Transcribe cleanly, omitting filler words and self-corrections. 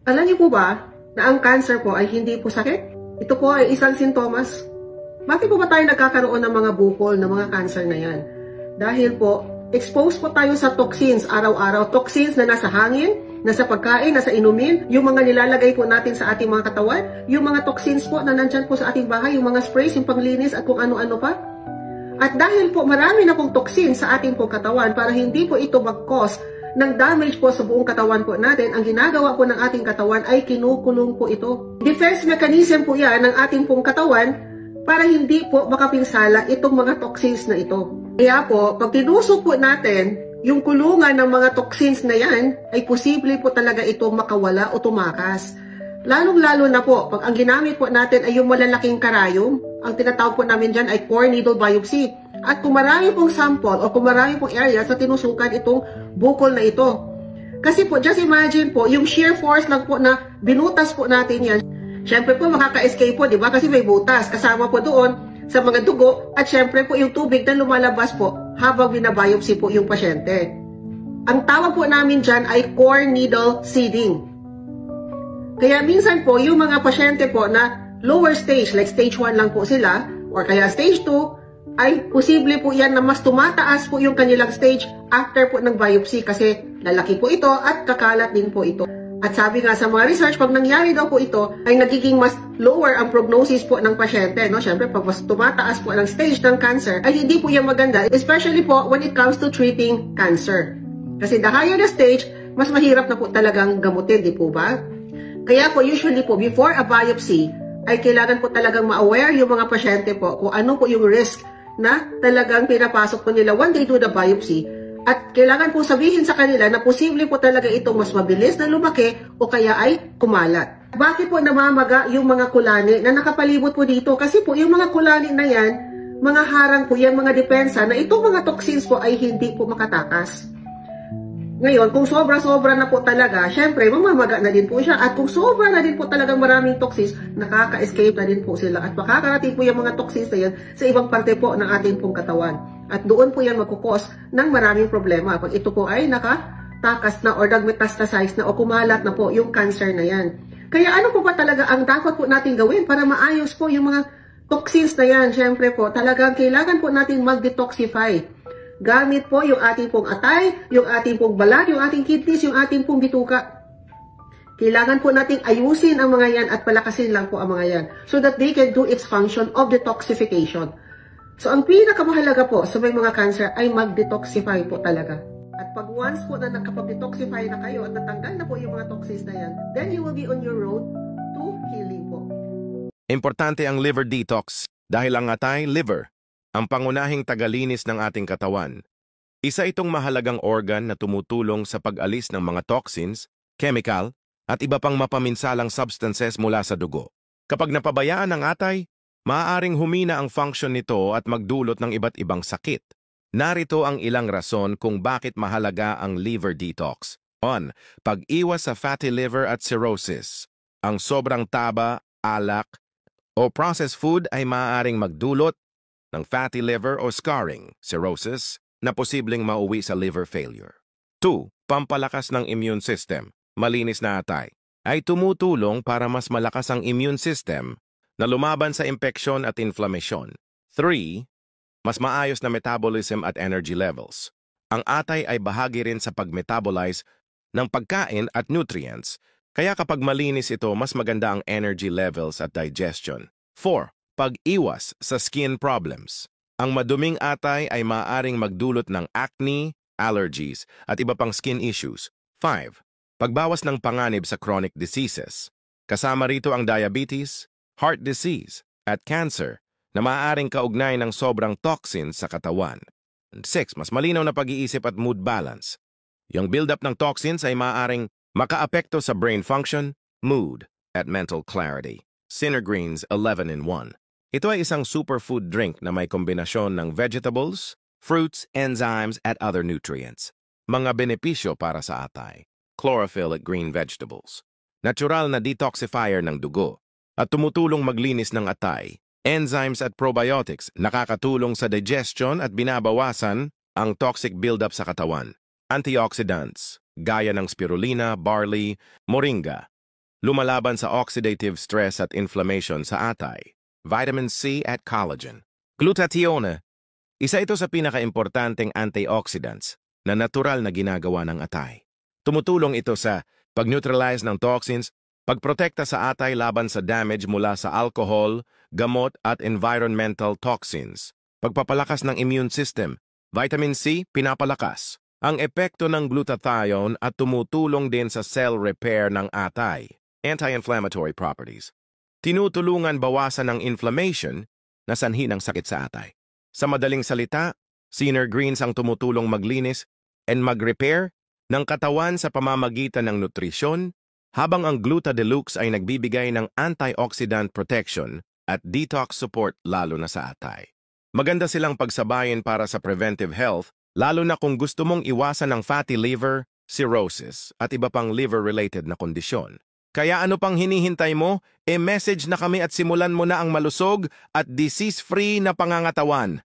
Alam niyo po ba na ang cancer po ay hindi po sakit? Ito po ay isang sintomas. Bakit po ba tayo nagkakaroon ng mga bukol, ng mga cancer na yan? Dahil po, exposed po tayo sa toxins araw-araw. Toxins na nasa hangin, nasa pagkain, nasa inumin, yung mga nilalagay po natin sa ating mga katawan, yung mga toxins po na nandyan po sa ating bahay, yung mga sprays, yung panglinis at kung ano-ano pa. At dahil po marami na pong toxins sa ating pong katawan para hindi po ito mag-cause ng damage po sa buong katawan po natin, ang ginagawa po ng ating katawan ay kinukulong po ito. Defense mechanism po yan ng ating pong katawan para hindi po makapinsala itong mga toxins na ito. Kaya po, pag tinusok po natin yung kulungan ng mga toxins na yan, ay posible po talaga itong makawala o tumakas. Lalong-lalo na po, pag ang ginamit po natin ay yung malalaking karayom, ang tinatawag po namin dyan ay core needle biopsy. At kung marami pong sample o kung marami pong area sa tinusukan itong bukol na ito. Kasi po, just imagine po, yung shear force lang po na binutas po natin yan, syempre po makaka-escape po, di ba? Kasi may butas. Kasama po doon sa mga dugo at syempre po yung tubig na lumalabas po habang binabiopsy po yung pasyente. Ang tawag po namin dyan ay core needle seeding. Kaya minsan po, yung mga pasyente po na lower stage, like stage 1 lang po sila, or kaya stage 2, ay posible po yan na mas tumataas po yung kanilang stage after po ng biopsy kasi lalaki po ito at kakalat din po ito. At sabi nga sa mga research, pag nangyari daw po ito, ay nagiging mas lower ang prognosis po ng pasyente. No? Siyempre, pag mas tumataas po ang stage ng cancer, ay hindi po yan maganda, especially po when it comes to treating cancer. Kasi the higher the stage, mas mahirap na po talagang gamutin, di po ba? Kaya po, usually po, before a biopsy, ay kailangan po talagang ma-aware yung mga pasyente po kung ano po yung risk na talagang pinapasok po nila when they do the biopsy. At kailangan po sabihin sa kanila na posible po talaga itong mas mabilis na lumaki o kaya ay kumalat. Bakit po namamaga yung mga kulani na nakapalibot po dito? Kasi po yung mga kulani na yan, mga harang po yan, mga depensa na itong mga toxins po ay hindi po makatakas. Ngayon, kung sobra-sobra na po talaga, syempre, mamamaga na din po siya. At kung sobra na din po talagang maraming toxins, nakaka-escape na din po sila. At makakarating po yung mga toxins na yan sa ibang parte po ng ating pong katawan. At doon po yan magkukos ng maraming problema. Pag ito po ay nakatakas na or nag-metastasize na o kumalat na po yung cancer na yan. Kaya ano po ba talaga ang dapat po natin gawin para maayos po yung mga toxins na yan? Syempre po, talagang kailangan po natin mag-detoxify. Gamit po yung ating pong atay, yung ating pong balat, yung ating kidneys, yung ating pong bituka. Kailangan po nating ayusin ang mga yan at palakasin lang po ang mga yan so that they can do its function of detoxification. So ang pinakamahalaga po sa may mga cancer ay mag-detoxify po talaga. At pag once po na nakapag-detoxify na kayo at natanggal na po yung mga toxins na yan, then you will be on your road to healing po. Importante ang liver detox dahil ang atay, liver, ang pangunahing tagalinis ng ating katawan. Isa itong mahalagang organ na tumutulong sa pag-alis ng mga toxins, chemical, at iba pang mapaminsalang substances mula sa dugo. Kapag napabayaan ang atay, maaaring humina ang function nito at magdulot ng iba't ibang sakit. Narito ang ilang rason kung bakit mahalaga ang liver detox. 1. Pag-iwas sa fatty liver at cirrhosis. Ang sobrang taba, alak, o processed food ay maaaring magdulot ng fatty liver o scarring, cirrhosis, na posibleng mauwi sa liver failure. 2. Pampalakas ng immune system. Malinis na atay ay tumutulong para mas malakas ang immune system na lumaban sa impeksyon at inflammation. 3. Mas maayos na metabolism at energy levels. Ang atay ay bahagi rin sa pag-metabolize ng pagkain at nutrients, kaya kapag malinis ito, mas maganda ang energy levels at digestion. 4. Pag-iwas sa skin problems. Ang maduming atay ay maaaring magdulot ng acne, allergies, at iba pang skin issues. 5. Pagbawas ng panganib sa chronic diseases. Kasama rito ang diabetes, heart disease, at cancer na maaaring kaugnay ng sobrang toxins sa katawan. 6. Mas malinaw na pag-iisip at mood balance. Yung build-up ng toxins ay maaaring makaapekto sa brain function, mood, at mental clarity. Sinnergreens 11-in-1. Ito ay isang superfood drink na may kombinasyon ng vegetables, fruits, enzymes, at other nutrients. Mga benepisyo para sa atay. Chlorophyll at green vegetables. Natural na detoxifier ng dugo at tumutulong maglinis ng atay. Enzymes at probiotics nakakatulong sa digestion at binabawasan ang toxic buildup sa katawan. Antioxidants, gaya ng spirulina, barley, moringa, lumalaban sa oxidative stress at inflammation sa atay. Vitamin C at collagen. Glutathione. Isa ito sa pinakaimportanteng antioxidants na natural na ginagawa ng atay. Tumutulong ito sa pag-neutralize ng toxins, pagprotekta sa atay laban sa damage mula sa alcohol, gamot at environmental toxins, pagpapalakas ng immune system. Vitamin C, pinapalakas ang epekto ng glutathione at tumutulong din sa cell repair ng atay. Anti-inflammatory properties. Tinutulungan bawasan ng inflammation na sanhi ng sakit sa atay. Sa madaling salita, Sinner Greens ang tumutulong maglinis and mag-repair ng katawan sa pamamagitan ng nutrisyon, habang ang Gluta Deluxe ay nagbibigay ng antioxidant protection at detox support lalo na sa atay. Maganda silang pagsabayin para sa preventive health, lalo na kung gusto mong iwasan ng fatty liver, cirrhosis at iba pang liver-related na kondisyon. Kaya ano pang hinihintay mo? E-message na kami at simulan mo na ang malusog at disease-free na pangangatawan.